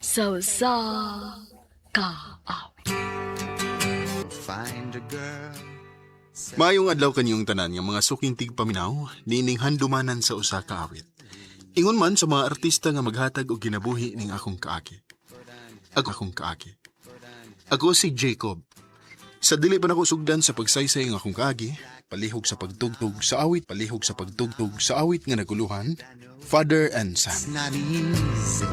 sa ka. Find a girl. Maayong adlaw kanyong tanan nga mga suking tigpaminaw, nining handumanan sa usa ka awit. Ingon man sa mga artista nga maghatag og ginabuhi ning akong kaagi. Ako si Jacob. Sa dili pa nako sugdan sa pagsaysay ng akong kaagi, palihog sa pagtugtog sa awit nga naguluhan, Father and Son. Not easy.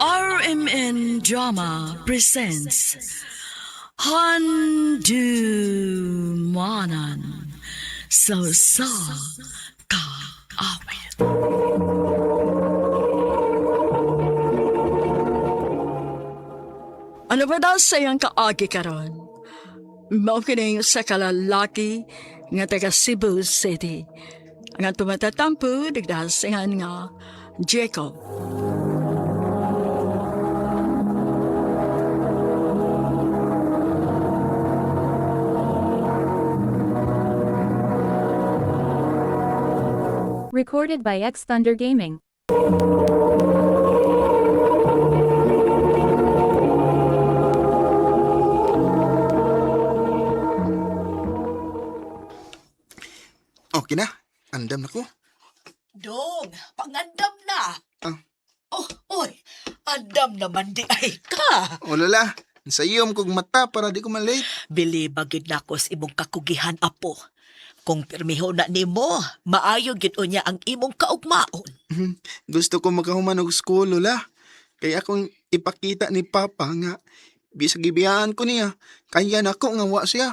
RMN Drama presents Handumanan sa ka awit. Ano ba daw sayang kaagi karon? Mao kining sa kalalaki nga taga Cebu City. Ang tumatatampo digdasingan nga Jacob. Recorded by X Thunder Gaming. Okay na, andam na ko. Dong, pangandam na. Ah. Oh, oy, andam naman di ay ka. O lala, sayom kog mata para di ko malate. Bili bagid na ko sa imong kakugihan, apo. Kung pirmiho na nimo, maayo gid unya ang imong kaugmaon. Gusto ko makahuman og school, lola. Kaya akong ipakita ni Papa nga bisag gibiyaan ko niya. Kaya nako nga wa siya.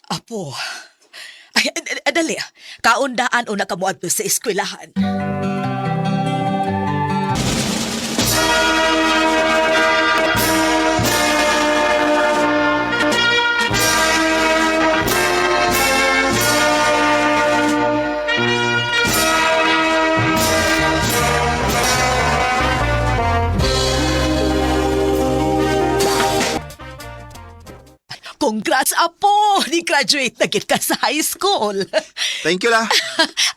Apo, ay, dali, kaundaan o nakamuadto sa eskwelahan. Congrats, apo! Ni-graduate na gid ka sa high school. Thank you la.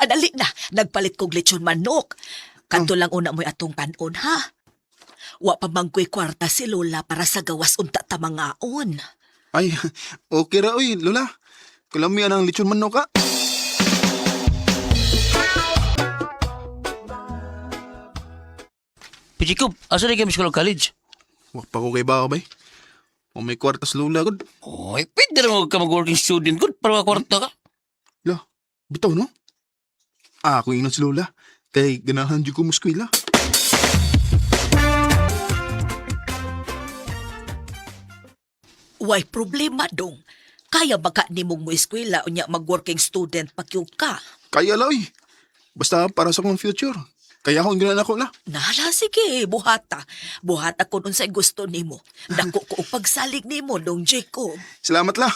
Adali na, nagpalit kong lechon manok. Kanto lang una mo'y atong kanon, ha? Wa pa mangkoy kwarta si Lola para sa gawas unta tamangaon. Ay, okay ra oy, lola. Kalamian ang lechon manok ka. Jacob, asa na kami sa college? Wa pa ko kay ba bay? O may kwartas lula gud. Oy, pwede na mo ka mag-working student good para makakwarta ka. La, bitaw no? Ah, ako ingon si lola. Kay ganahan di ko muskwila. Way problema dong. Kaya baka nimong mo eskwela unya mag-working student pakyog ka. Kaya la oy. Basta para sa kong future. Kaya akong ganahan ako la. Nala, sige, buhata. Buhata kung unsay gusto nimo. Dako ko og pagsalig nimo dong, Jacob. Salamat la.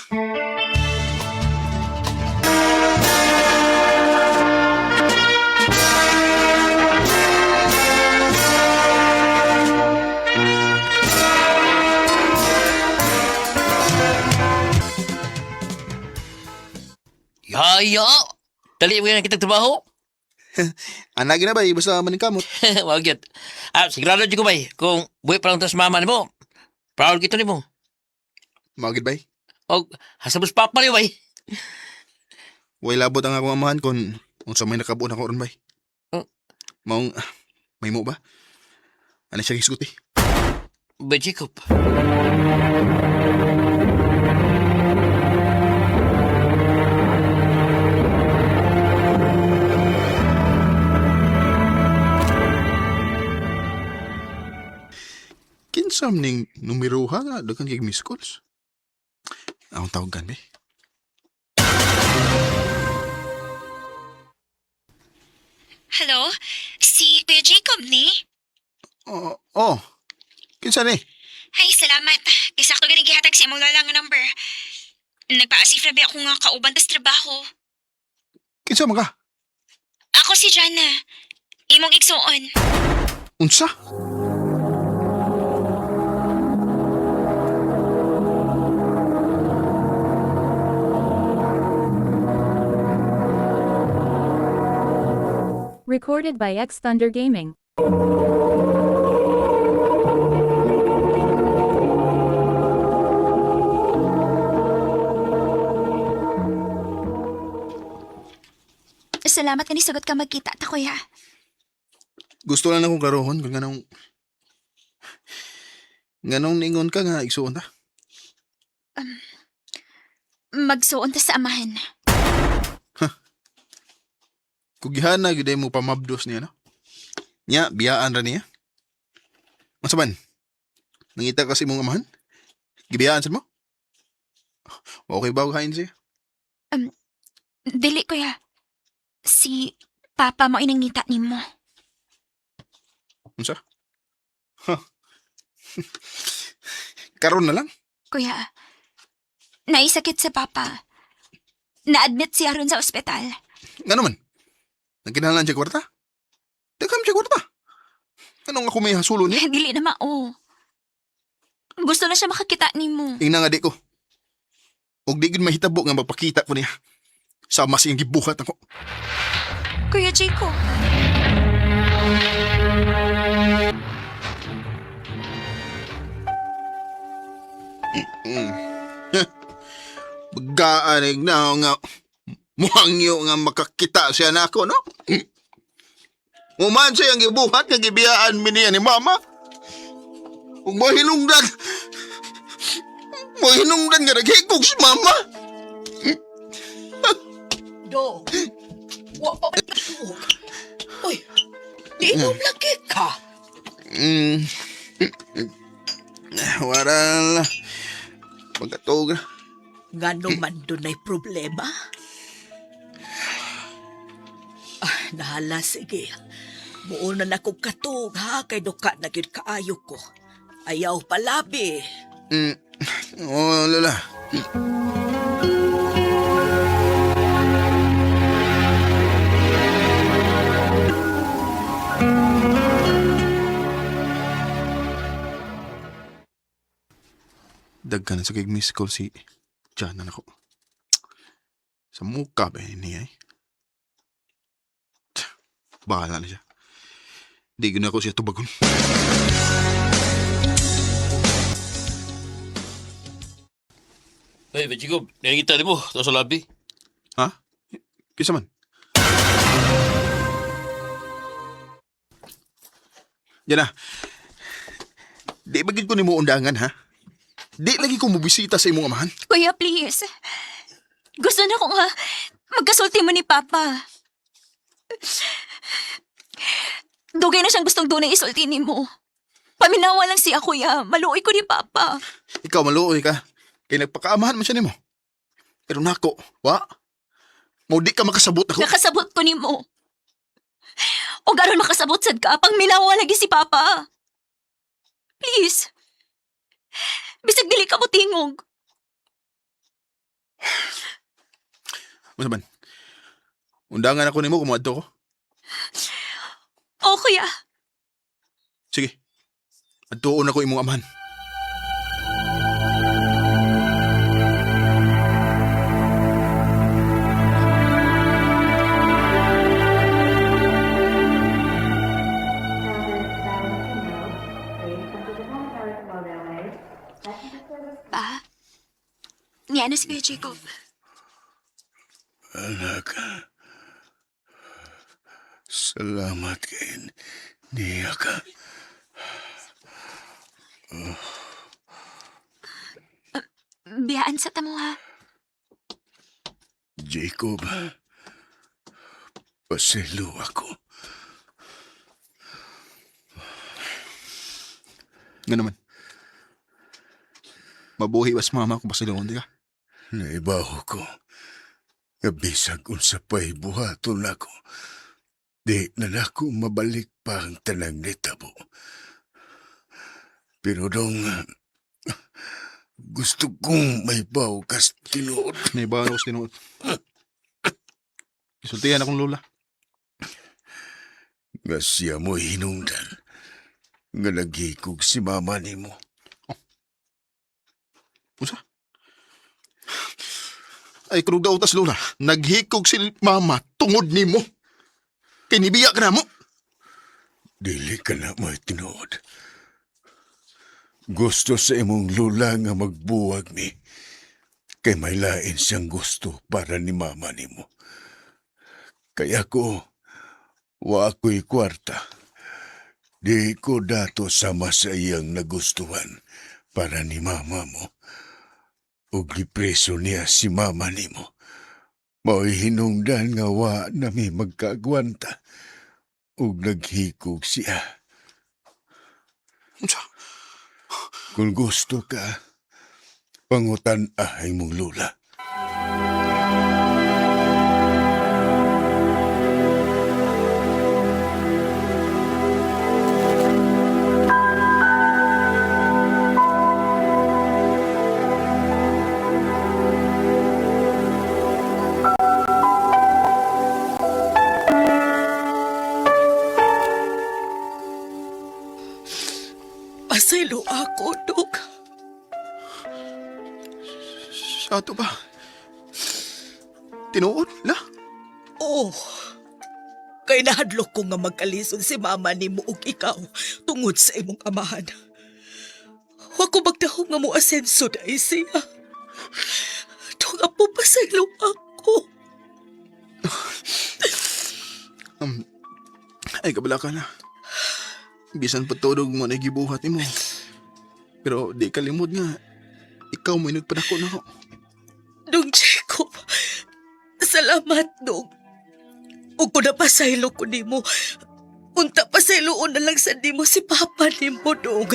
Yaya! Dali mo yan ang kitang trabaho? Anagi na bay, basta maningkamot. Wag yun. Sigurado dyan ko ba kung buhay pa lang tas mama ni mo. Proud kito ni mo. Magid bay. O, hasabos papa ni ba? Way labot ang akong amahan kung unsa may nakabuon ako ron bay. Oh. Maong, may mo ba? Ano siya gisguti? Ba, Jacob? Kinsam ning numero ha nga, dagan kay miss calls. Akong tawagan bay. Hello? Si Kuya Jacob ni? Oh. Kinsa ni? Ay, salamat. Kisakto gani gihatag sa imong lola nga number. Nagpa-asif na ba ako nga kauban tas trabaho. Kinsa man ka? Ako si Jana. Imong igsuon. Unsa? Recorded by X Thunder Gaming. Salamat ka ni sagot ka magkita ta kuya. Gusto lang akong karohon kung ganong ningon ka nga igsuon ta. Magsuon ta sa amahan. Kugihan na gyud mo pamabdos niya no. Nya biyaan ra niya. Masaban? Nangita kasi mong amahan? Gibiyaan sa mo? Okay ba kain siya? Dili kuya. Si Papa mo inangita nimo. Unsa? Karon na lang. Kuya, naisakit sa Papa. Na-admit siya ron sa ospital. Nga naman. Nagkinahanglan siya kwarta? Dagam siya kwarta. Anong ako may hasulo niya? Dili na mao. Gusto na siya makakita nimo. Ingna nga di ko. Og di gid mahitabo nga magpakita ko niya. Sama siyang gibuhat ako. Kuya Jacob. Bagaanig na nga muhangyo nga makakita siya na ako, no? Uman siya ang gibuhat nga gibiyaan mi niya ni mama. Ug mahinungdan nga naghikog si mama. Dong, wa pa man katug. Uy, di mo lagi ka. Waral. Pagkatog na. Nga man doon ay problema? Nahala, sige. Muuna na kong katog, ha? Kay duka na gyud kaayo ko. Ayaw palabi. Oh, Lola. Dagkan sa kay miss call si Janan ako. Sa muka ba niya eh? Bahala na siya. Di na ako siya tubagon. Hey, Jacob, nakikita ni mo. Ito sa labi. Ha? Kisa man? Yan na. Di bagid ko ni mo undangan, ha? Di lagi ko mubisita sa imong amahan. Kuya, please. Gusto na ko nga magkasulti mo ni Papa. Dugay na siyang gustong doon na isulti ni mo. Paminawa lang siya, kuya. Maluoy ko ni Papa. Ikaw maluoy ka. Kaya nagpakaamahan man siya ni mo. Pero nako, wa? Mo di ka makasabot ako. Nakasabot ko ni mo. O garon makasabot sad ka, pang minawa lagi si Papa. Please. Bisag dili ka mo tingog. Ano man? Undangan ako ni mo kung maadto ko. O, kuya. Sige. Adtoon ako imong amahan. Pa? Niya na si Kuya Jacob. Anak, salamat kay niya ka. Biyaan sa tamo, ha? Jacob, paselo ako. Nga naman. Mabuhi bas mama kung pasilungon di ka. Naibaho ko. Bisag unsa pa'y buhaton ako. Di na nako mabalik pa ang tanang nitabo. Pero dong, gusto kong may baw kas tinuod. May bago ako sinuot. Isultihan akong lola. Nga siya mo hinungdan. Nga naghikog si mama ni mo. Usa? Ay, kung daw tas lola, naghikog si mama tungod ni mo. Kinibiya ka na mo. Dili ka na may tinuod. Gusto sa imong lula nga magbuwag mi. Kay may lain siyang gusto para ni mama ni mo. Kaya ko, wa ako'y kwarta. Di ko dato sama sa iyang nagustuhan para ni mama mo. Ug gipreso niya si mama nimo. Mao'y hinungdan nga wa nami magkaagwanta. Ug naghikog siya. Unsa? Kung gusto ka, pangutan ahay mong lula. Pasaylo ako, Dok. Sa ato ba? Tinuod, la? Oh, kay nahadlok ko nga magkalisod si mama ni mo ug ikaw tungod sa imong amahan. Wa ko magdahong nga mo asenso dahil siya. Tunga po pasaylo ako. Ay, kabala ka na. Bisan patulog mo na gibuhat ni mo. Pero di kalimod nga, ikaw mo'y nagpadako na ako. Dong Jacob, salamat, Dong. Ug kung napasaylo ko ni mo, unta pasayloon na lang sa di mo si Papa ni mo, Dong.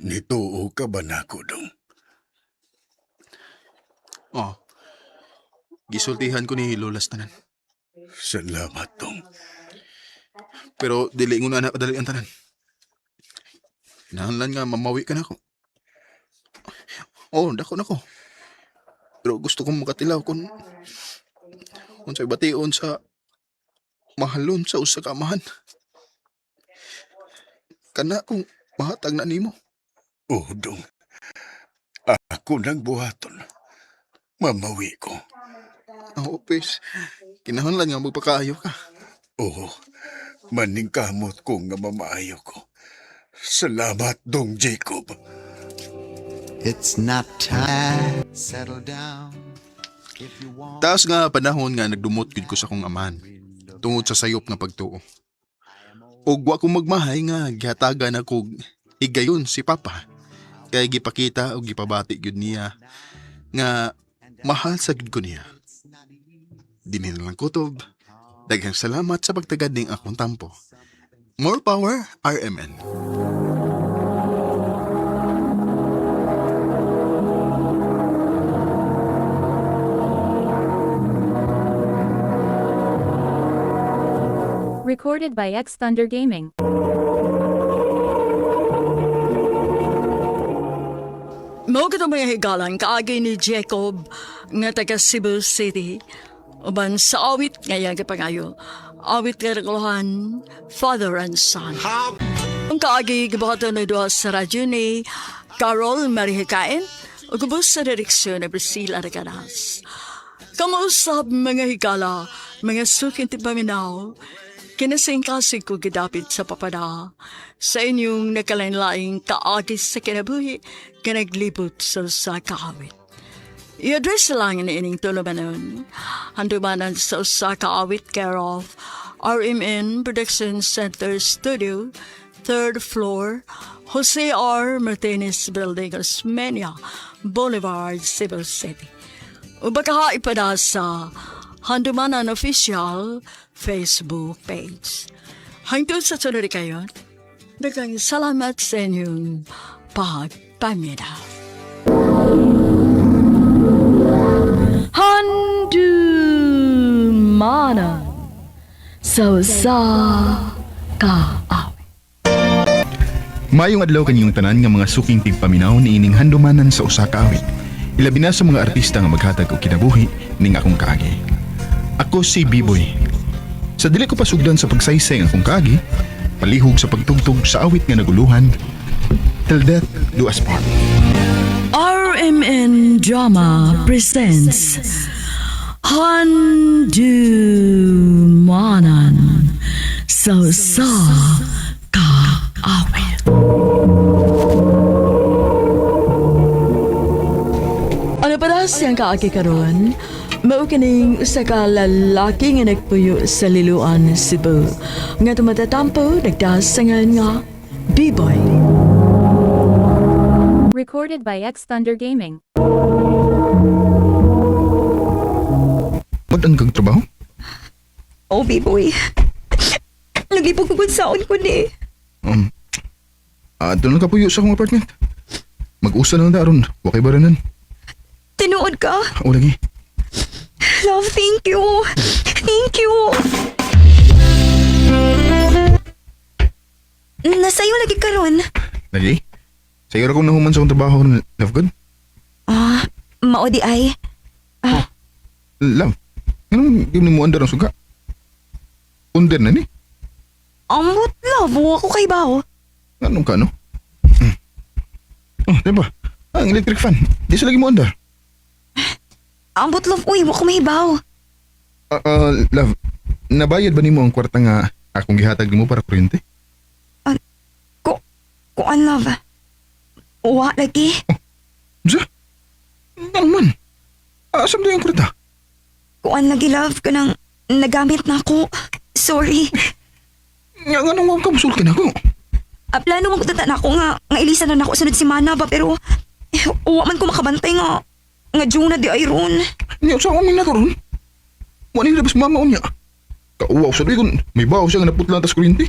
Nituo ka ba nako, Dong? Oh, gisultihan ko ni Lolas tanan. Salamat, Dong. Pero dili ko na kadali ang tanan. Kinahanglan nga mamawi ka na ako. Oh, dako na ko. Pero gusto kong makatilaw kung sa'y bation sa mahalon sa usa ka amahan. Kana kung mahatag na nimo. Oh, Dong. Ako nang buhaton. Mamawi ko. Oh, please. Kinahanglan nga magpakaayo ka. Oo, maningkamot ko nga mamaayo ko. Salamat, Dong Jacob. It's not time. Settle down. If you want. Taas nga panahon nga nagdumot gid ko sa kong amahan. Tungod sa sayop nga pagtuo. Og wa ko magmahay nga gihatagan ako higayon si Papa. Kaya gipakita o gipabati gyud niya nga mahal sa gyud ko niya. Dili na lang kutob. Daghang salamat sa pagtagad ning akong tampo. More power, RMN. Recorded by X Thunder Gaming. Mao ka mga higalan kaagi ni Jacob nga taga Cebu City. Uban sa awit ngayang kapangayo. Awit karaguluhan, father and son. Ang kaagi gibuhatan na doon sa radyo ni Carol Marihikain o kubos sa direksyon ni Priscilla Reganas. Kamuusap mga higala, mga sukin ti paminaw, kinasingkasig ko gidapit sa papada sa inyong nakalain-laing kaagis sa kinabuhi kanaglibot sa kaawit. I-address lang na ining tulumanon. Handumanan sa usa kaawit care of RMN Production Center Studio, 3rd floor, Jose R. Martinez Building, Osmeña, Boulevard, Cebu City. O baka ipada sa Handumanan Official Facebook page. Hangtod sa sunod kayo, daghang salamat sa inyong pagpamida. Handumanan sa kaawit. Maayong adlaw kanyong tanan nga mga suking tigpaminaw ni ining handumanan sa usa ka awit. Ilabi na sa mga artista nga maghatag og kinabuhi ning akong kaagi. Ako si B-Boy. Sa dili ko pasugdan sa pagsaysay ang akong kaagi, palihog sa pagtugtog sa awit nga naguluhan, Till death do us part. RMN Drama presents Handumanan sa Kaawit. Ano para siyang kaagi karon? Mao kining usa ka lalaki nga nagpuyo sa Liloan, Cebu. Nga tumatatampo nagdasangan nga B-Boy. Recorded by X Thunder Gaming. Magdang kang trabaho? Oh, B-boy. Nagipagpagod saon ko ni. Doon lang kapuyo sa akong apartment. Mag-usa lang daron. Wakay baranan. Tinuod ka? O lagi. Love, thank you. Thank you. Nasayo lagi karon. Lagi? Sayur akong nahuman sa akong trabaho. Love good? Mao di ay. Love. Anong di mo andar ang suga? Under na ni? Ambot love, wa ko kay bawo. Anong ka, no? Oh, diba? Ang electric fan. Di sa lagi mo andar. Ambot love, uy, wa ko mahibaw. Love, nabayad ba ni mo ang kwarta nga akong gihatag ni mo para kuryente? Kuan love. Wa lagi. Sa? Ano man? Asam na yung kwarta? Kuan lagi love kanang nagamit na ako. Sorry. Nga nga nang kamusul ka na ko. Plano mo kutatan ako nga ilisan na ako sunod si Mana ba pero wa man ko makabantay nga June na di ay ron. Nga sa amin na karon. Wala yung labas mama niya. Kauwaw sa doy kung may bawa siya nga naputla tas kuryente.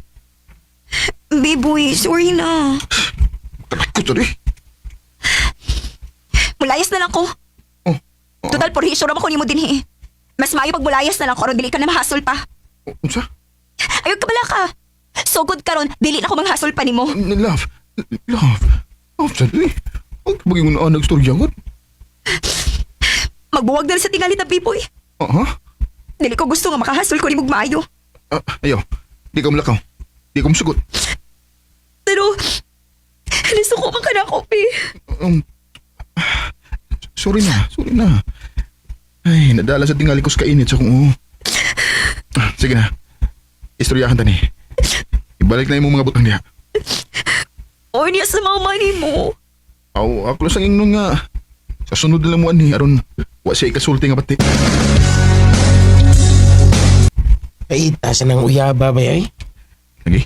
Biboy, sorry na. Takot sa doy. Mulayas na lang ko. Oh. Total porhisyo naman ko ni mo din eh. Mas maayo pag mulayas na lang ko ron dili ka na mahasol pa. Unsa? Ayog ka bala ka. So good ka ron, dili na ko manghasol pa nimo. Love. Love sa doy. Huwag bagay mo na nag-storya ko. Magbuwag na rin sa tingali na Biboy. Dili ko gusto nga makahasol ko ni mong maayo. Ayaw. Di ka malakaw. Di ka masugot. Pero, nasuko man ka na ako, Pi. Sorry na. Ay, nadala sa tingali ko sa kainit sa kung sige na. Istoryahan tani. Ibalik na yung mga butang niya. O niya sa mama ni mo. Ako lang sa ingnon nga. Sa sunod na lang mo ani, aron wa siya ikasulti nga pati. Ay, tasa ng uyaba ba ay? Lagi.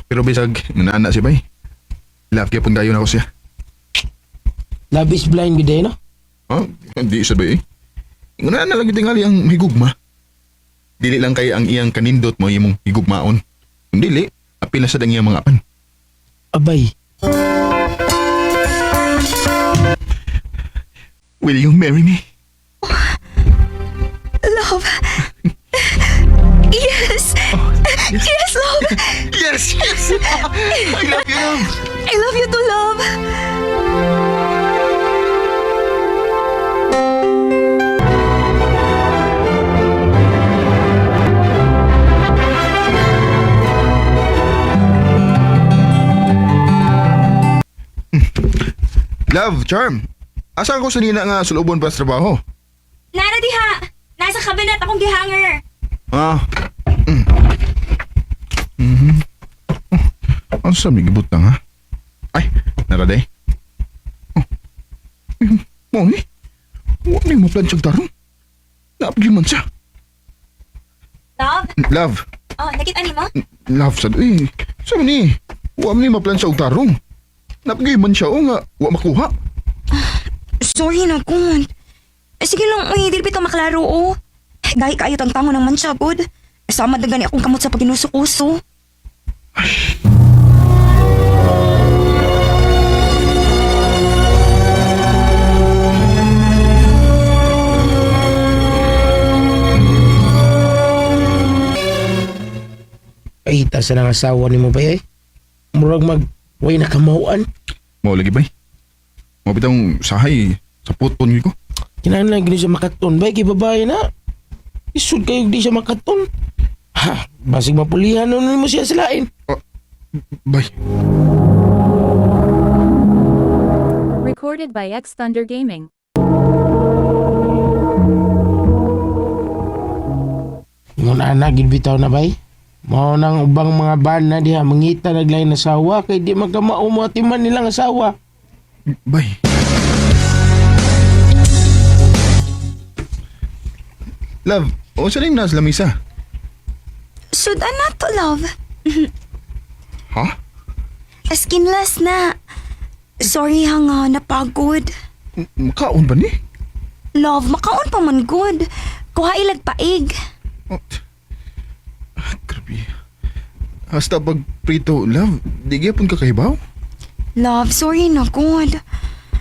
Pero bisag, nanana si bay. Love kaya pundayon ako siya. Love is blind gud no? Hindi isa ba eh. Nanana lang tingali ang higugma. Dili lang kay ang iyang kanindot mo imong higugmaon. Kung dili, apil na sa dang iyang mga apan. Abay, Will you marry me? Love. Yes. Yes, love. Yes! I love you, love! I love you too, love. Love, Charm. Asa ako sa nina nga sulubon pa sa trabaho? Nara diha. Nasa kabinet akong gihanger. Ang sabi gibut na nga. Ay, naraday. Mami, huwag na mo plansyang tarong. Naapagin man siya. Love? Love, Oh, nakita ni mo? love sa sabi ni, huwag na mo plansyang tarong. Naapagin man siya o nga, huwag makuha. Sorry na, kun. Sige lang, uy, dili bitaw maklaro, oh. Dahil kayo tangtango ng mansya, good. Sama na gani akong kamot sa paginuso-uso. ay tasa ng asawa ni mo ba ay? Murag way na kamauan. Mau lagi bay. Mau bitang sahay sa puton ko. Kinahanglan gini siya makaton ba? Kay babae na. Isud kayo di siya makaton. Ha, basig mapulihan mo siya sa lain. Bay. Recorded by X Thunder Gaming. Ngun anak gid bitaw na bay. Mao nang ubang mga bana diha mangita naglain asawa kay di magkamao mo atiman nilang asawa. Bay. Love, o sa rin na sa lamisa? Sudan na to, love. Ha? Skinless na. Sorry ha nga, napagod. Makaon ba ni? Love, makaon pa man good. Kuha ilag paig. Oh, grabe. Hasta pag prito, love, di gyapon ka kahibaw? Love, sorry na good.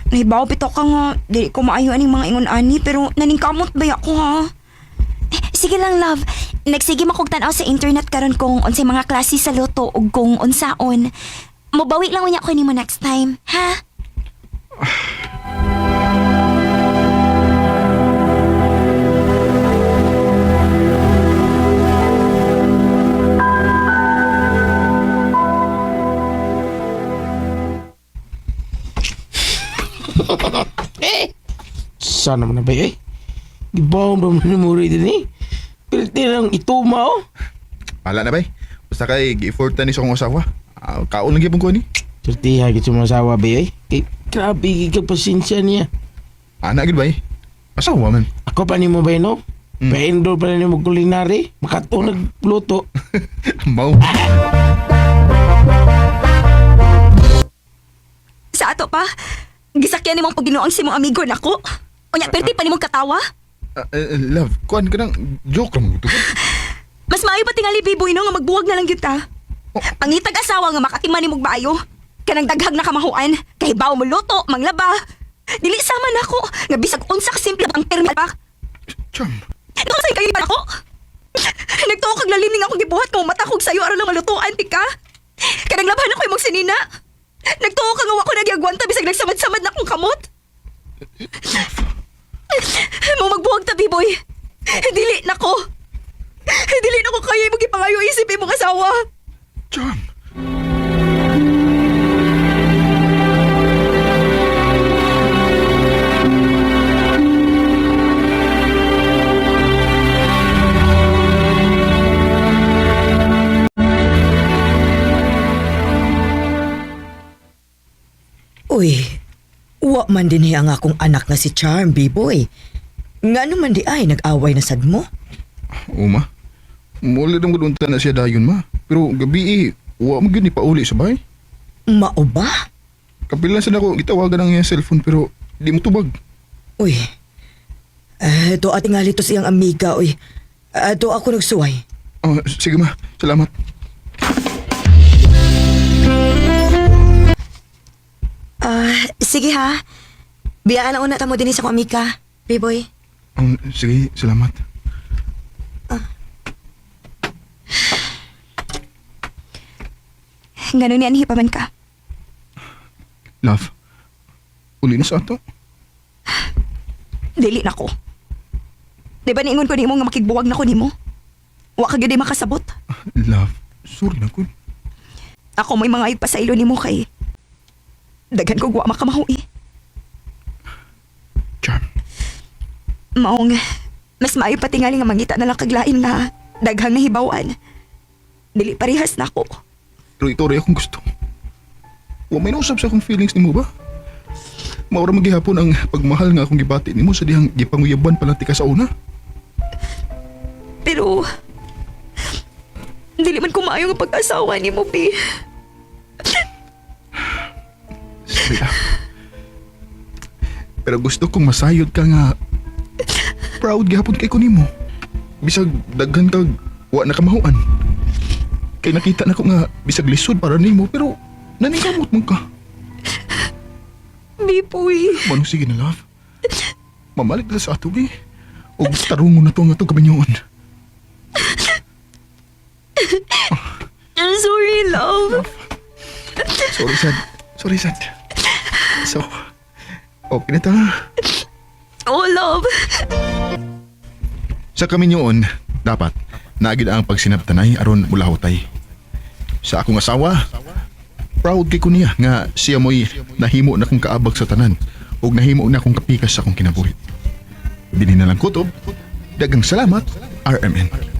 Nahibaw pito ka nga, di ko maayo aning mga ingon-ani, pero naningkamot ba ako ha? Sige lang, love. Nagsige makog tanaw sa internet karon kung unsay mga klase sa luto ug kung unsaon. Mabawi lang unya ko nimo next time, ha? Sana man na bay eh. Gibawang ba man mo rin din eh. Pilte lang ituma oh. Wala na bay. Basta kay gi-effortan ni sa akong asawa. Kaon lang gyapon ko ni. Sertiha gid sa mga asawa bay eh. Kay grabe gid ka pasensya niya. Anak gid bay. Asawa man. Ako pa nimo bay no? Pa-endor pa na nimo kulinary. Makato nagluto. Mau. Sa ato pa, gisakyan nimong paginoang si mong amigo nako. Unya perti pa nimong katawa. Love, kuan ka nang joke lang ito. Mas maayo pa tingali biboy no nga magbuwag na lang gyud ta. Pangitag asawa nga makatiman nimong bayo. Kanang daghag na kamahuan, kay bawo mo luto, manglaba. Dili sama nako nga bisag unsa ka simple ang terminal pa. Cham. Nakasay kayo pa ako. Nagtuo kag lalining akong gibuhat kung mata kog sayo aron lang malutuan tika. Kanang laban ako imong sinina. Nagtuo ka nga wa ko nagyagwanta bisag nagsamad-samad na akong kamot. Mo magbuwag ta, biboy. Dili nako. Dili nako kaya mo gipangayo isip imong asawa. Cham. Uy, wa man din ang akong anak nga si Charm, B-boy. Nga naman di ay nag-away na sad mo. Uma. Muli lang gudunta na siya dayon ma. Pero gabi wa mo gyud ni pauli sa bay. Mao ba? Kapilan sa nako gitawagan ang iyang cellphone pero di mo tubag. Uy, to ating nga to siyang amiga, uy. To ako nagsuway. Sige ma, salamat. Sige ha. Biyaan na una ta mo din sa amiga, biboy. Sige, salamat. Ganun yan, hipaman ka. Love. Uli na sa ato. Dili na ko. Di ba niingon ko nimo nga makigbuwag na ko nimo? Wa ka gyud ay makasabot. Love, sorry na kun. Ako may mga pa sa ilo nimo kay daghan ko wa makamahui. Charm. Maong mas maayo pa tingali nga mangita na lang kaglain nga daghang nahibawan. Dili parehas na ako. Pero ito rin akong gusto. Wa may nausap sa akong feelings ni mo ba? Maura maghihapon ang pagmahal nga akong gibati ni mo sa dihang gipanguyaban palang tika sa una. Pero dili man ko maayo nga pag-asawa nimo, Pi. Sorry ah. Pero gusto kong masayod ka nga proud gihapon kay ko nimo. Bisag daghan kag wa na kamahuan. Kay nakita na ko nga bisag lisod para nimo pero naningkamot mo ka. Bipoy. Manong sige na love. Mamalik na sa ato ni. O tarungon na to nga to kabanyoon. I'm sorry, love. Sorry sad. So, okay na ta. Oh, love. Sa kaminyoon, dapat naagid ang pagsinabtanay aron mulahutay. Sa akong asawa, proud kay ko niya nga siya mo'y nahimo na kong kaabag sa tanan ug nahimo na kong kapikas sa akong kinabuhi. Dinhi na lang kutob. Dagang salamat, RMN.